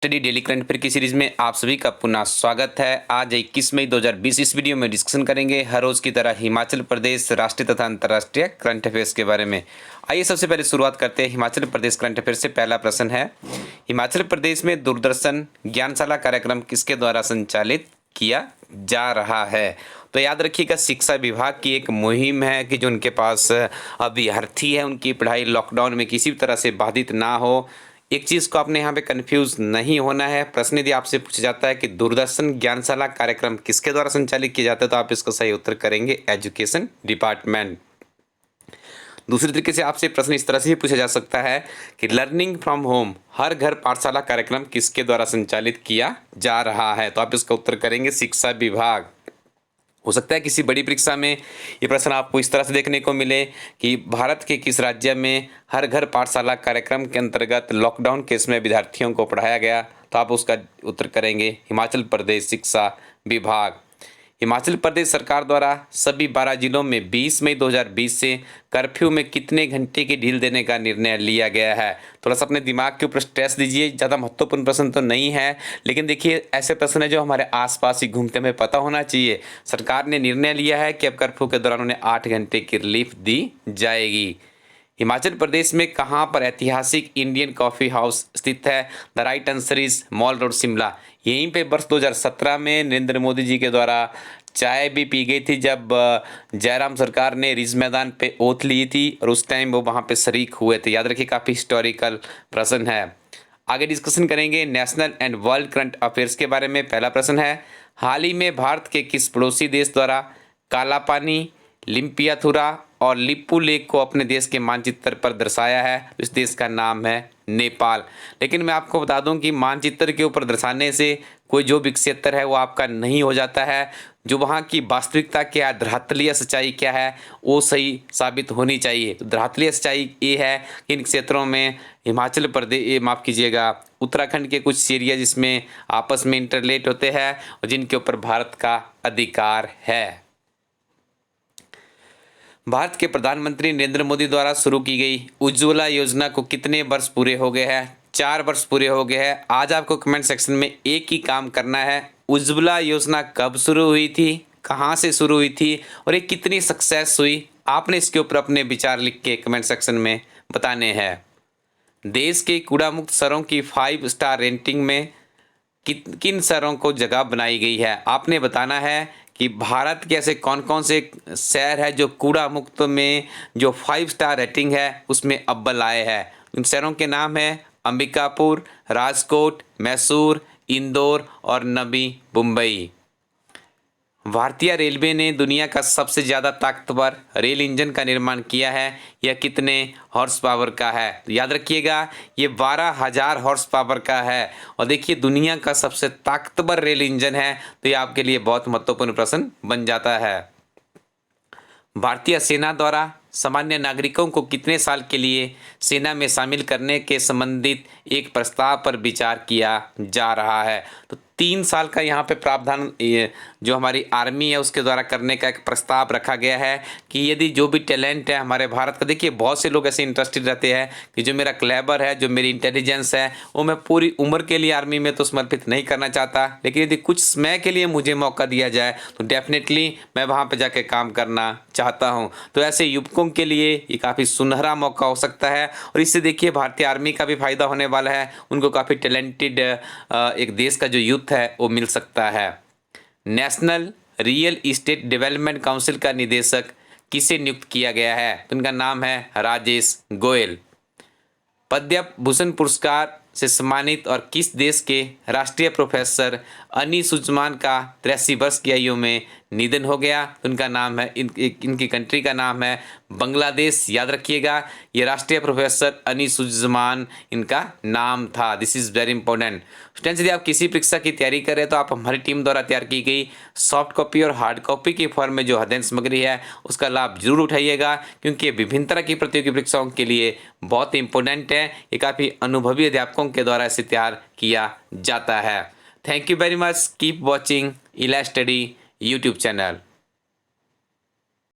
Study daily current affair की series में आप सभी का पुनः स्वागत है। आज 21 मई 2020 इस वीडियो में डिस्कशन करेंगे हर रोज की तरह हिमाचल प्रदेश राष्ट्रीय तथा अंतर्राष्ट्रीय करंट अफेयर्स के बारे में। आइए सबसे पहले शुरुआत करते हैं हिमाचल प्रदेश करंट अफेयर से। पहला प्रश्न है, हिमाचल प्रदेश में दूरदर्शन ज्ञानशाला कार्यक्रम किसके द्वारा संचालित किया जा रहा है? तो याद रखिएगा, शिक्षा विभाग की एक मुहिम है कि जो उनके पास अभ्यर्थी है उनकी पढ़ाई लॉकडाउन में किसी भी तरह से बाधित ना हो। एक चीज़ को आपने यहाँ पे कंफ्यूज नहीं होना है। प्रश्न यदि आपसे पूछा जाता है कि दूरदर्शन ज्ञानशाला कार्यक्रम किसके द्वारा संचालित किया जाता है, तो आप इसका सही उत्तर करेंगे एजुकेशन डिपार्टमेंट। दूसरी तरीके से आपसे प्रश्न इस तरह से भी पूछा जा सकता है कि लर्निंग फ्रॉम होम हर घर पाठशाला कार्यक्रम किसके द्वारा संचालित किया जा रहा है, तो आप इसका उत्तर करेंगे शिक्षा विभाग। हो सकता है किसी बड़ी परीक्षा में ये प्रश्न आपको इस तरह से देखने को मिले कि भारत के किस राज्य में हर घर पाठशाला कार्यक्रम के अंतर्गत लॉकडाउन केस में विद्यार्थियों को पढ़ाया गया, तो आप उसका उत्तर करेंगे हिमाचल प्रदेश शिक्षा विभाग। हिमाचल प्रदेश सरकार द्वारा सभी 12 जिलों में 20 मई 2020 से कर्फ्यू में कितने घंटे की ढील देने का निर्णय लिया गया है? थोड़ा सा अपने दिमाग के ऊपर स्ट्रेस दीजिए। ज़्यादा महत्वपूर्ण प्रश्न तो नहीं है, लेकिन देखिए ऐसे प्रश्न है जो हमारे आसपास ही घूमते हमें पता होना चाहिए। सरकार ने निर्णय लिया है कि अब कर्फ्यू के दौरान उन्हें 8 घंटे की रिलीफ दी जाएगी। हिमाचल प्रदेश में कहाँ पर ऐतिहासिक इंडियन कॉफ़ी हाउस स्थित है? The right answer is mall road Shimla. यहीं पे वर्ष 2017 में नरेंद्र मोदी जी के द्वारा चाय भी पी गई थी जब जयराम सरकार ने रिज मैदान पे ओथ ली थी और उस टाइम वो वहाँ पे शरीक हुए थे। याद रखिए, काफ़ी हिस्टोरिकल प्रश्न है। आगे डिस्कशन करेंगे national and world current affairs के बारे में। पहला प्रश्न है, हाल ही में भारत के किस पड़ोसी देश द्वारा काला पानी, लिम्पियाथुरा और लिप्पू लेक को अपने देश के मानचित्र पर दर्शाया है? इस देश का नाम है नेपाल। लेकिन मैं आपको बता दूं कि मानचित्र के ऊपर दर्शाने से कोई जो भी क्षेत्र है वो आपका नहीं हो जाता है। जो वहाँ की वास्तविकता क्या है, धरातलीय सच्चाई क्या है, वो सही साबित होनी चाहिए। तो धरातलीय सच्चाई ये है कि इन क्षेत्रों में हिमाचल प्रदेश, माफ़ कीजिएगा, उत्तराखंड के कुछ एरिया जिसमें आपस में इंटरलेट होते हैं और जिनके ऊपर भारत का अधिकार है। भारत के प्रधानमंत्री नरेंद्र मोदी द्वारा शुरू की गई उज्ज्वला योजना को कितने वर्ष पूरे हो गए हैं? 4 वर्ष पूरे हो गए हैं। आज आपको कमेंट सेक्शन में एक ही काम करना है, उज्ज्वला योजना कब शुरू हुई थी, कहां से शुरू हुई थी और ये कितनी सक्सेस हुई, आपने इसके ऊपर अपने विचार लिख के कमेंट सेक्शन में बताने हैं। देश के कूड़ा मुक्त शहरों की 5 स्टार रेटिंग में किन शहरों को जगह बनाई गई है? आपने बताना है कि भारत के ऐसे कौन कौन से शहर है जो कूड़ा मुक्त में जो 5 स्टार रेटिंग है उसमें अव्वल आए हैं। उन शहरों के नाम है अंबिकापुर, राजकोट, मैसूर, इंदौर और नवी मुंबई। भारतीय रेलवे ने दुनिया का सबसे ज़्यादा ताकतवर रेल इंजन का निर्माण किया है। यह कितने हॉर्स पावर का है? तो याद रखिएगा, ये 12,000 हॉर्स पावर का है। और देखिए, दुनिया का सबसे ताकतवर रेल इंजन है, तो ये आपके लिए बहुत महत्वपूर्ण प्रश्न बन जाता है। भारतीय सेना द्वारा सामान्य नागरिकों को कितने साल के लिए सेना में शामिल करने के संबंधित एक प्रस्ताव पर विचार किया जा रहा है? तो 3 साल का यहाँ पे प्रावधान जो हमारी आर्मी है उसके द्वारा करने का एक प्रस्ताव रखा गया है कि यदि जो भी टैलेंट है हमारे भारत का, देखिए बहुत से लोग ऐसे इंटरेस्टेड रहते हैं कि जो मेरा क्लेवर है, जो मेरी इंटेलिजेंस है, वो मैं पूरी उम्र के लिए आर्मी में तो समर्पित नहीं करना चाहता, लेकिन यदि कुछ समय के लिए मुझे मौका दिया जाए तो डेफिनेटली मैं वहाँ पर जाके काम करना चाहता हूँ। तो ऐसे युवकों के लिए ये काफ़ी सुनहरा मौका हो सकता है और इससे देखिए भारतीय आर्मी का भी फायदा होने वाला है। उनको काफ़ी टैलेंटेड एक देश का जो यूथ है वो मिल सकता है। National real estate development council का निदेशक किसे नियुक्त किया गया है? तो उनका नाम है राजेश गोयल। पद्म भूषण पुरस्कार से सम्मानित और किस देश के राष्ट्रीय प्रोफेसर अनी सुजमान का 83 वर्ष की आयु में निधन हो गया? उनका नाम है, इनकी कंट्री का नाम है बांग्लादेश। याद रखिएगा, ये राष्ट्रीय प्रोफेसर अनी सुजमान इनका नाम था। This is very important. Students, यदि आप किसी परीक्षा की तैयारी कर रहे हैं तो आप हमारी टीम द्वारा तैयार की गई सॉफ्ट कॉपी और हार्ड कॉपी की फॉर्म में जो अध्ययन सामग्री है उसका लाभ जरूर उठाइएगा, क्योंकि ये विभिन्न तरह की प्रतियोगी परीक्षाओं के लिए बहुत इंपॉर्टेंट है। ये काफ़ी अनुभवी अध्यापकों के द्वारा इसे तैयार किया जाता है। Thank you very much. Keep watching इला स्टडी यूट्यूब चैनल।